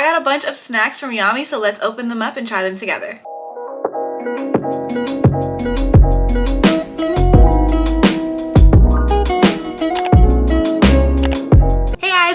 got a bunch of snacks from YAMI, so let's open them up and try them together.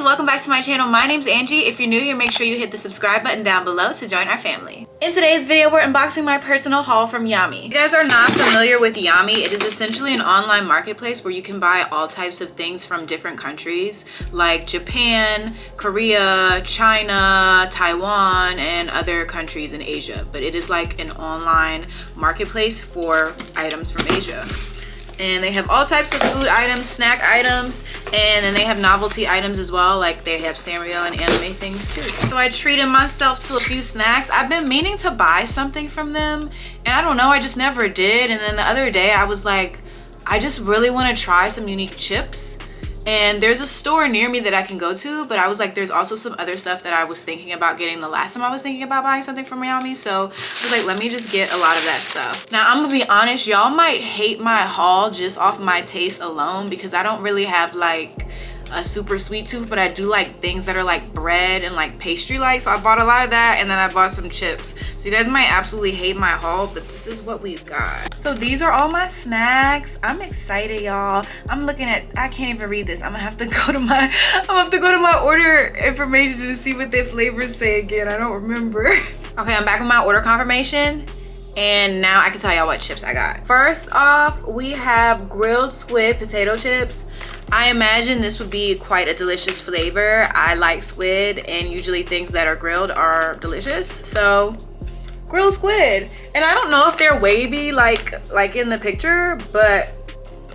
Welcome back to my channel. My name's Angie. If you're new here, make sure you hit the subscribe button down below to join our family. In today's video, we're unboxing my personal haul from YAMI. If you guys are not familiar with YAMI, it is essentially an online marketplace where you can buy all types of things from different countries like Japan, Korea, China, Taiwan, and other countries in Asia. But it is like an online marketplace for items from Asia. And they have all types of food items, snack items, and then they have novelty items as well, like they have Sanrio and anime things too. So I treated myself to a few snacks. I've been meaning to buy something from them, and I don't know, I just never did. And then the other day I was like, I just really want to try some unique chips. And there's a store near me that I can go to, but I was like, there's also some other stuff that I was thinking about getting the last time I was thinking about buying something from YAMI. So I was like, let me just get a lot of that stuff. Now, I'm gonna be honest, y'all might hate my haul just off my taste alone because I don't really have like a super sweet tooth, but I do like things that are like bread and like pastry like. So I bought a lot of that, and then I bought some chips. So you guys might absolutely hate my haul, but this is what we've got. So these are all my snacks. I'm excited, y'all. I'm looking at, I can't even read this. I'm gonna have to go to my order information to see what their flavors say again. I don't remember. Okay, I'm back with my order confirmation. And now I can tell y'all what chips I got. First off, we have grilled squid potato chips. I imagine this would be quite a delicious flavor. I like squid, and usually things that are grilled are delicious. So grilled squid. And I don't know if they're wavy like in the picture, but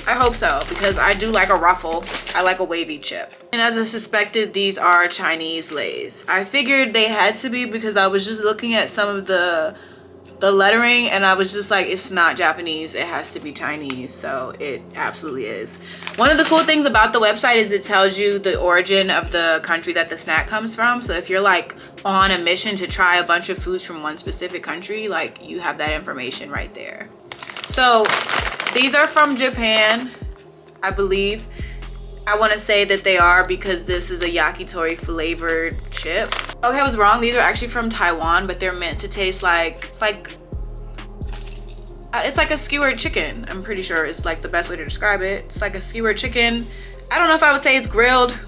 I hope so because I do like a ruffle. I like a wavy chip. And as I suspected, these are Chinese Lays. I figured they had to be because I was just looking at some of the lettering and I was just like, it's not Japanese, it has to be Chinese. So it absolutely is. One of the cool things about the website is it tells you the origin of the country that the snack comes from. So if you're like on a mission to try a bunch of foods from one specific country, like you have that information right there. So these are from Japan, I believe. I want to say that they are because this is a yakitori flavored chip. Okay, I was wrong. These are actually from Taiwan, but they're meant to taste like, it's like a skewered chicken. I'm pretty sure it's like the best way to describe it. It's like a skewered chicken. I don't know if I would say it's grilled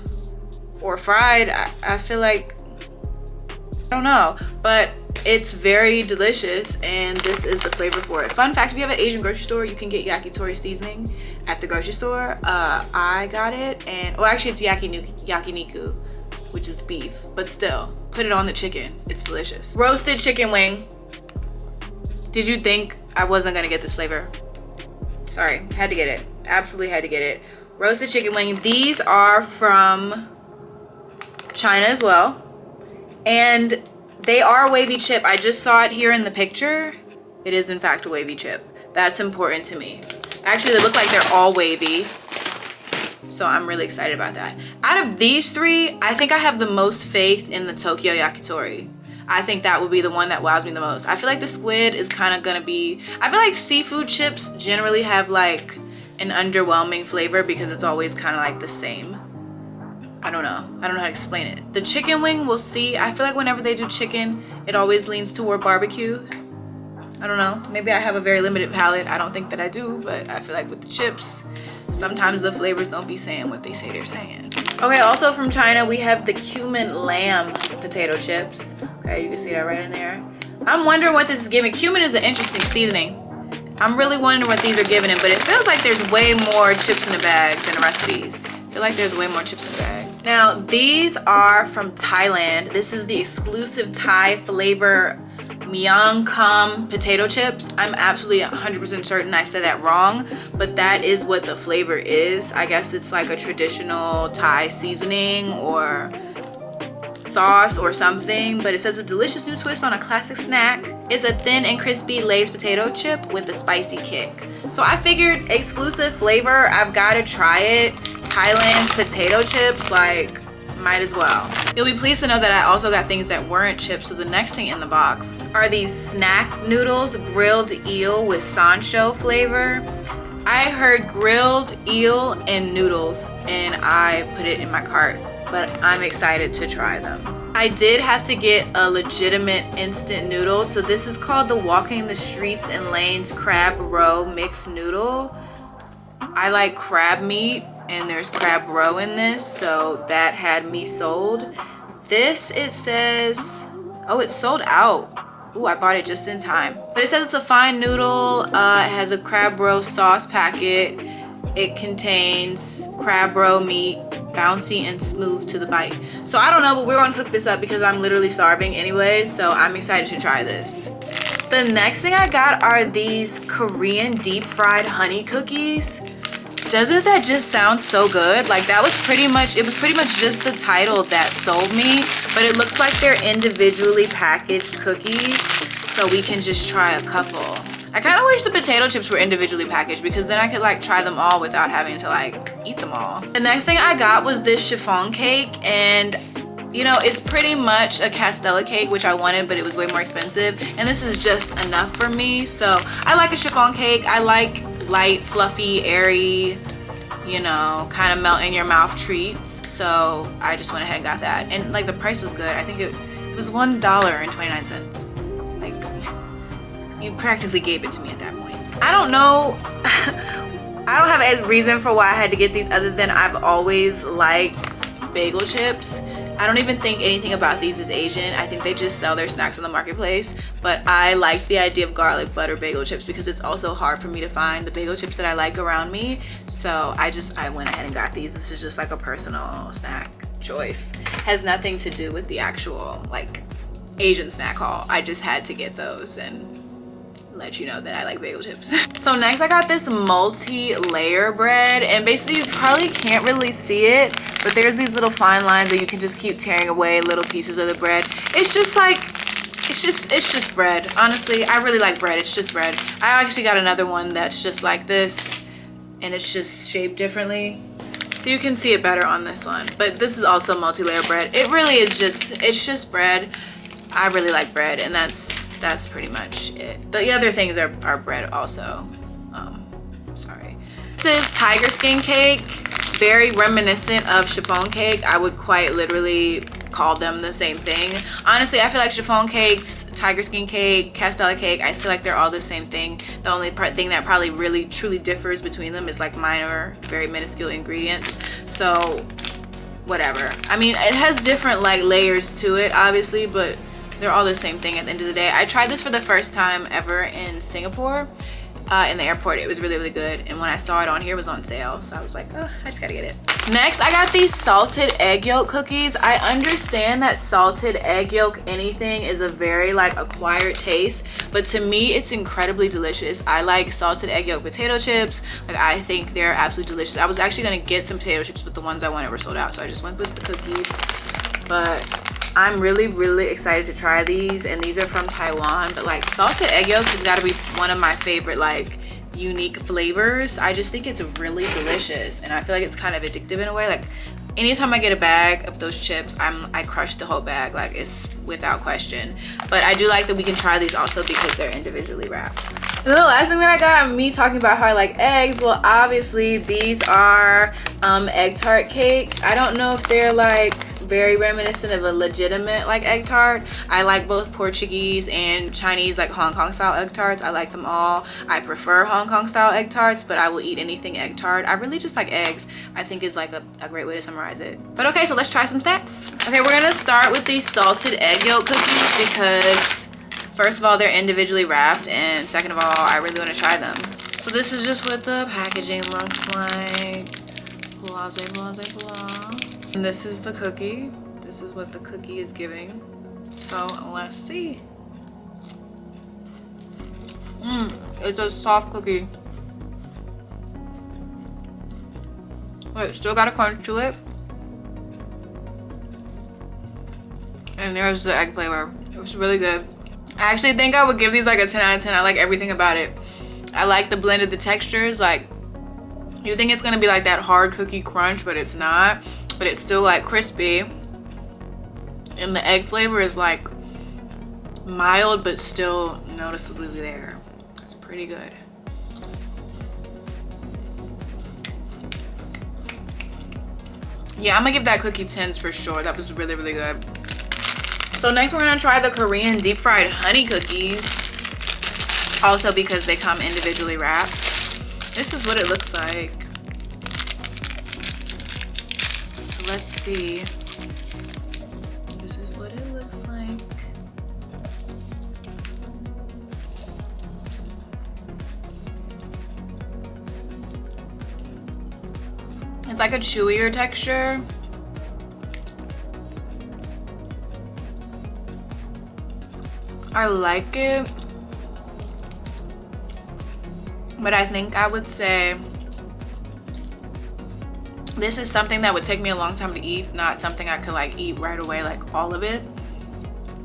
or fried. I feel like, I don't know, but it's very delicious, and this is the flavor for it. Fun fact, if you have an Asian grocery store, you can get yakitori seasoning at the grocery store. I got it, and well, actually it's yakiniku, which is beef, but still, put it on the chicken. It's delicious. Roasted chicken wing. Did you think I wasn't gonna get this flavor? Sorry, had to get it. Absolutely had to get it. Roasted chicken wing. These are from China as well, and they are a wavy chip. I just saw it here in the picture. It is in fact a wavy chip. That's important to me. Actually, they look like they're all wavy. So I'm really excited about that. Out of these three, I think I have the most faith in the Tokyo Yakitori. I think that would be the one that wows me the most. I feel like the squid is kind of gonna be, I feel like seafood chips generally have like an underwhelming flavor because it's always kind of like the same. I don't know how to explain it. The chicken wing, we'll see. I feel like whenever they do chicken, it always leans toward barbecue. I don't know, maybe I have a very limited palate. I don't think that I do, but I feel like with the chips, sometimes the flavors don't be saying what they say they're saying. Okay, also from China, we have the cumin lamb potato chips. Okay, you can see that right in there. I'm wondering what this is giving. Cumin is an interesting seasoning. I'm really wondering what these are giving it, but it feels like there's way more chips in the bag than the rest of these. I feel like there's way more chips in the bag. Now, these are from Thailand. This is the exclusive Thai flavor Myang Kam potato chips. I'm absolutely 100% certain I said that wrong, but that is what the flavor is. I guess it's like a traditional Thai seasoning or sauce or something, but it says a delicious new twist on a classic snack. It's a thin and crispy Lay's potato chip with a spicy kick. So I figured exclusive flavor, I've got to try it. Thailand's potato chips, like, might as well. You'll be pleased to know that I also got things that weren't chips. So the next thing in the box are these snack noodles, grilled eel with sancho flavor. I heard grilled eel and noodles and I put it in my cart, but I'm excited to try them. I did have to get a legitimate instant noodle. So this is called the Walking the Streets and Lanes Crab Roe Mixed Noodle. I like crab meat and there's crab roe in this, so that had me sold. This, it says, oh, it's sold out. Ooh, I bought it just in time. But it says it's a fine noodle. It has a crab roe sauce packet. It contains crab roe meat, bouncy and smooth to the bite. So I don't know, but we're gonna cook this up because I'm literally starving anyway, so I'm excited to try this. The next thing I got are these Korean deep fried honey cookies. Doesn't that just sound so good? Like that was pretty much just the title that sold me, but it looks like they're individually packaged cookies, so we can just try a couple. I kind of wish the potato chips were individually packaged because then I could like try them all without having to like eat them all. The next thing I got was this chiffon cake, and you know, it's pretty much a Castella cake, which I wanted, but it was way more expensive, and this is just enough for me. So I like a chiffon cake. I like light, fluffy, airy, you know, kind of melt in your mouth treats. So I just went ahead and got that, and like the price was good. I think it was $1.29. Like, you practically gave it to me at that point. I don't know. I don't have a reason for why I had to get these other than I've always liked bagel chips. I don't even think anything about these is Asian. I think they just sell their snacks on the marketplace. But I liked the idea of garlic butter bagel chips because it's also hard for me to find the bagel chips that I like around me. So I went ahead and got these. This is just like a personal snack choice. Has nothing to do with the actual like Asian snack haul. I just had to get those and let you know that I like bagel chips. So next I got this multi-layer bread, and basically you probably can't really see it, but there's these little fine lines that you can just keep tearing away little pieces of the bread. It's just like, it's just bread. Honestly, I really like bread. It's just bread. I actually got another one that's just like this, and it's just shaped differently. So you can see it better on this one, but this is also multi-layer bread. It really is just, it's just bread. I really like bread, and that's pretty much it. The other things are bread also. Sorry. This is tiger skin cake, very reminiscent of chiffon cake. I would quite literally call them the same thing. Honestly, I feel like chiffon cakes, tiger skin cake, Castella cake, I feel like they're all the same thing. The only thing that probably really truly differs between them is like minor, very minuscule ingredients. So whatever. I mean, it has different like layers to it obviously, but they're all the same thing at the end of the day. I tried this for the first time ever in Singapore, in the airport. It was really, really good. And when I saw it on here, it was on sale. So I was like, oh, I just gotta get it. Next, I got these salted egg yolk cookies. I understand that salted egg yolk anything is a very like acquired taste, but to me, it's incredibly delicious. I like salted egg yolk potato chips. Like, I think they're absolutely delicious. I was actually gonna get some potato chips, but the ones I wanted were sold out. So I just went with the cookies. But I'm really, really excited to try these, and these are from Taiwan. But like salted egg yolk has got to be one of my favorite like unique flavors. I just think it's really delicious, and I feel like it's kind of addictive in a way. Like anytime I get a bag of those chips, I crush the whole bag, like it's without question. But I do like that we can try these also because they're individually wrapped. And then the last thing that I got, me talking about how I like eggs, well obviously these are egg tart cakes. I don't know if they're like very reminiscent of a legitimate like egg tart. I like both Portuguese and Chinese like Hong Kong style egg tarts. I like them all. I prefer Hong Kong style egg tarts, but I will eat anything egg tart. I really just like eggs, I think is like a great way to summarize it. But okay, so let's try some snacks. Okay, we're gonna start with these salted egg yolk cookies because first of all, they're individually wrapped, and second of all, I really want to try them. So this is just what the packaging looks like. Blase, blase, blah. And this is the cookie. This is what the cookie is giving. So let's see. It's a soft cookie. Wait, still got a crunch to it. And there's the egg flavor. It was really good. I actually think I would give these like a 10 out of 10. I like everything about it. I like the blend of the textures. Like, you think it's gonna be like that hard cookie crunch, but it's not. But it's still like crispy. And the egg flavor is like mild, but still noticeably there. It's pretty good. Yeah, I'm gonna give that cookie 10s for sure. That was really, really good. So next we're gonna try the Korean deep fried honey cookies. Also because they come individually wrapped. This is what it looks like. So let's see. This is what it looks like. It's like a chewier texture. I like it, but I think I would say this is something that would take me a long time to eat, not something I could like eat right away, like all of it.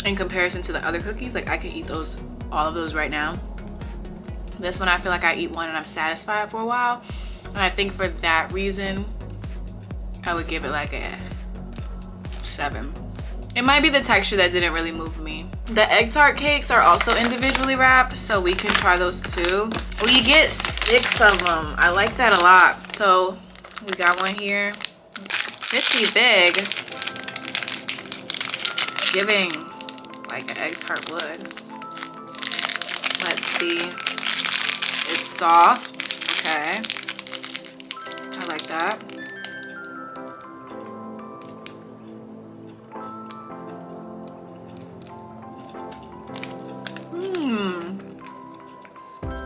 In comparison to the other cookies, like I could eat those, all of those right now. This one I feel like I eat one and I'm satisfied for a while. And I think for that reason, I would give it like a 7. It might be the texture that didn't really move me. The egg tart cakes are also individually wrapped, so we can try those too. We get 6 of them. I like that a lot. So we got one here. It's pretty big. It's giving like an egg tart would. Let's see. It's soft. Okay. I like that.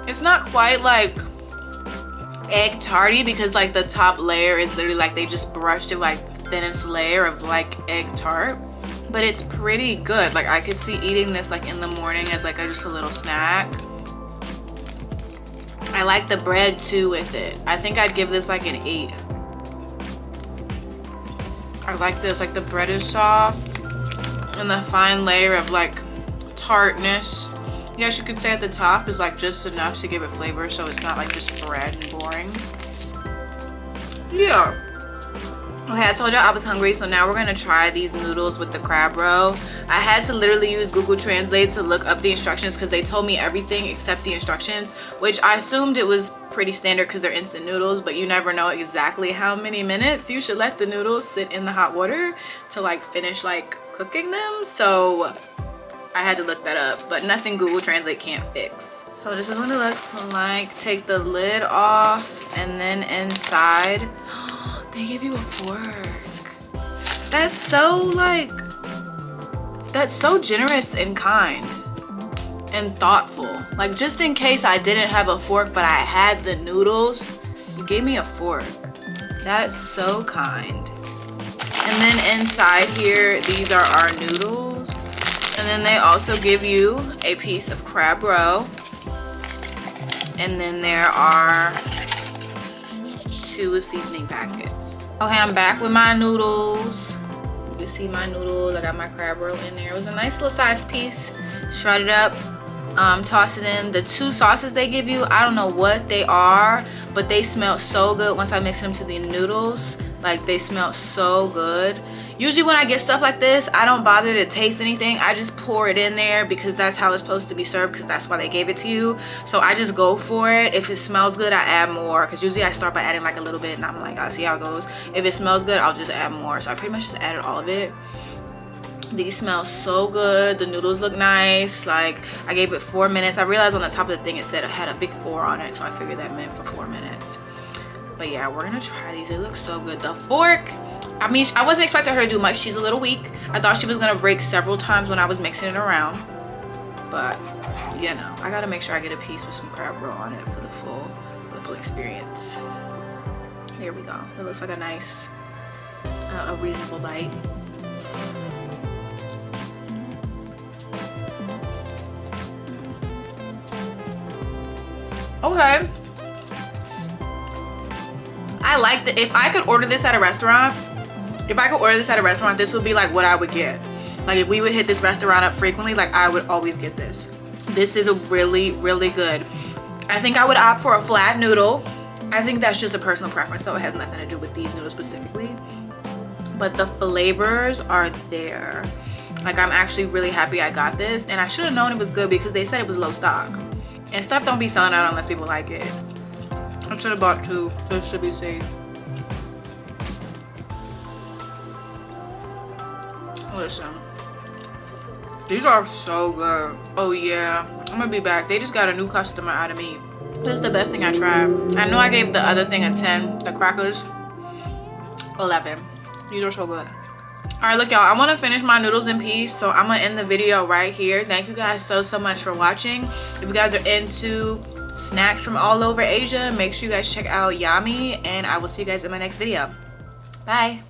It's not quite like egg tarty because like the top layer is literally like they just brushed it like thinnest layer of like egg tart, but it's pretty good. Like I could see eating this like in the morning as like just a little snack. I like the bread too with it. I think I'd give this like an 8. I like this, like the bread is soft and the fine layer of like tartness, yes, you could say at the top is like just enough to give it flavor, so it's not like just bread and boring. Yeah. Okay, I told y'all I was hungry, so now we're gonna try these noodles with the crab roe. I had to literally use Google Translate to look up the instructions because they told me everything except the instructions, which I assumed it was pretty standard because they're instant noodles, but you never know exactly how many minutes you should let the noodles sit in the hot water to like finish like cooking them. So I had to look that up, but nothing Google Translate can't fix. So this is what it looks like. Take the lid off, and then inside, they give you a fork. That's so like, that's so generous and kind and thoughtful. Like just in case I didn't have a fork, but I had the noodles, you gave me a fork. That's so kind. And then inside here, these are our noodles. And then they also give you a piece of crab roe. And then there are 2 seasoning packets. Okay, I'm back with my noodles. You can see my noodles. I got my crab roe in there. It was a nice little size piece. Shred it up, toss it in. The 2 sauces they give you, I don't know what they are, but they smell so good once I mix them to the noodles. Like they smell so good. Usually when I get stuff like this, I don't bother to taste anything. I just pour it in there because that's how it's supposed to be served, because that's why they gave it to you. So I just go for it. If it smells good, I add more, because usually I start by adding like a little bit and I'm like, I'll see how it goes. If it smells good, I'll just add more. So I pretty much just added all of it. These smell so good. The noodles look nice. Like I gave it 4 minutes. I realized on the top of the thing it said it had a big 4 on it, so I figured that meant for 4 minutes. But yeah, we're gonna try these. They look so good. The fork, I mean, I wasn't expecting her to do much. She's a little weak. I thought she was gonna break several times when I was mixing it around, but you know, I gotta make sure I get a piece with some crab roe on it for the full experience. Here we go. It looks like a nice, a reasonable bite. Okay. I like that. If I could order this at a restaurant, this would be like what I would get. Like if we would hit this restaurant up frequently, like I would always get this. This is a really, really good. I think I would opt for a flat noodle. I think that's just a personal preference, though. It has nothing to do with these noodles specifically. But the flavors are there. Like I'm actually really happy I got this, and I should have known it was good because they said it was low stock. And stuff don't be selling out unless people like it. I should have bought 2 just to be safe. Listen, These are so good. Oh yeah, I'm gonna be back. They just got a new customer out of me. This is the best thing I tried. I know I gave the other thing a 10, the crackers 11. These are so good. All right, look y'all, I want to finish my noodles in peace, so I'm gonna end the video right here. Thank you guys so much for watching. If you guys are into snacks from all over Asia, make sure you guys check out YAMI, and I will see you guys in my next video. Bye.